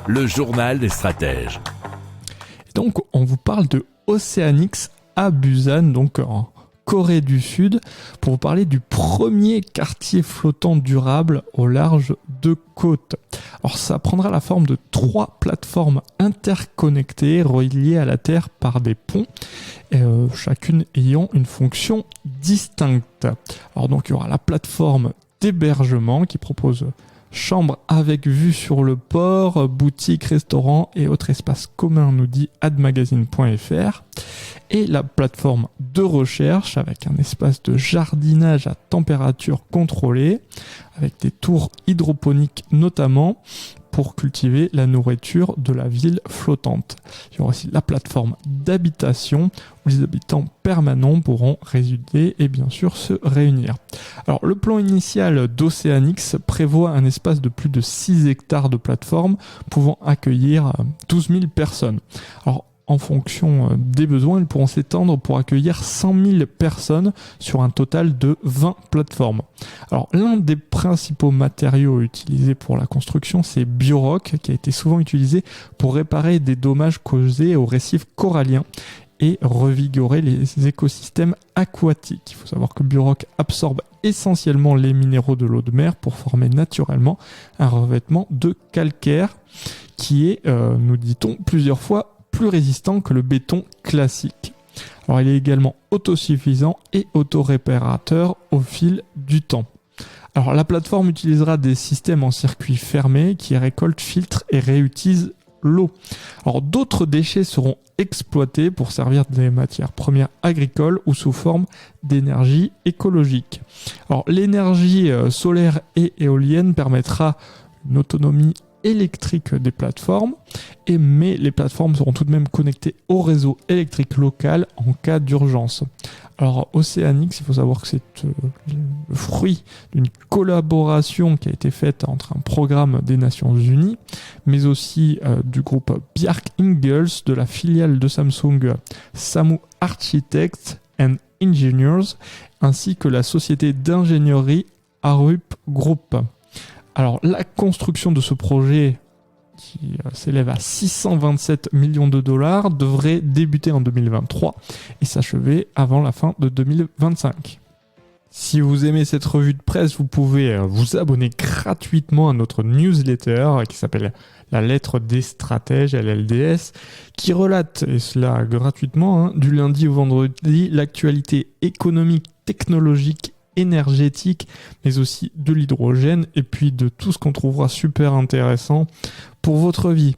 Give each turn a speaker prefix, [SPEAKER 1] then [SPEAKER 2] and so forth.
[SPEAKER 1] le journal des stratèges.
[SPEAKER 2] Donc, on vous parle de Oceanix à Busan, donc en Corée du Sud, pour vous parler du premier quartier flottant durable au large de côtes. Alors, ça prendra la forme de 3 plateformes interconnectées reliées à la Terre par des ponts, chacune ayant une fonction distincte. Alors, donc, il y aura la plateforme d'hébergement qui propose chambres avec vue sur le port, boutiques, restaurants et autres espaces communs, nous dit admagazine.fr. Et la plateforme de recherche avec un espace de jardinage à température contrôlée, avec des tours hydroponiques notamment, pour cultiver la nourriture de la ville flottante. Il y aura aussi la plateforme d'habitation où les habitants permanents pourront résider et bien sûr se réunir. Alors le plan initial d'Oceanix prévoit un espace de plus de 6 hectares de plateforme pouvant accueillir 12 000 personnes. Alors en fonction des besoins, ils pourront s'étendre pour accueillir 100 000 personnes sur un total de 20 plateformes. Alors, l'un des principaux matériaux utilisés pour la construction, c'est Bioroc, qui a été souvent utilisé pour réparer des dommages causés aux récifs coralliens et revigorer les écosystèmes aquatiques. Il faut savoir que Bioroc absorbe essentiellement les minéraux de l'eau de mer pour former naturellement un revêtement de calcaire qui est, nous dit-on, plusieurs fois plus résistant que le béton classique. Alors il est également autosuffisant et autoréparateur au fil du temps. Alors la plateforme utilisera des systèmes en circuit fermé qui récoltent, filtrent et réutilisent l'eau. Alors d'autres déchets seront exploités pour servir des matières premières agricoles ou sous forme d'énergie écologique. Alors l'énergie solaire et éolienne permettra une autonomie électrique des plateformes, mais les plateformes seront tout de même connectées au réseau électrique local en cas d'urgence. Alors Oceanix, il faut savoir que c'est le fruit d'une collaboration qui a été faite entre un programme des Nations Unies, mais aussi du groupe Bjarke Ingels, de la filiale de Samsung Samu Architects and Engineers, ainsi que la société d'ingénierie Arup Group. Alors, la construction de ce projet, qui s'élève à 627 millions de dollars, devrait débuter en 2023 et s'achever avant la fin de 2025. Si vous aimez cette revue de presse, vous pouvez vous abonner gratuitement à notre newsletter qui s'appelle La Lettre des Stratèges, LLDS, qui relate, et cela gratuitement, du lundi au vendredi, l'actualité économique, technologique, énergétique, mais aussi de l'hydrogène et puis de tout ce qu'on trouvera super intéressant pour votre vie.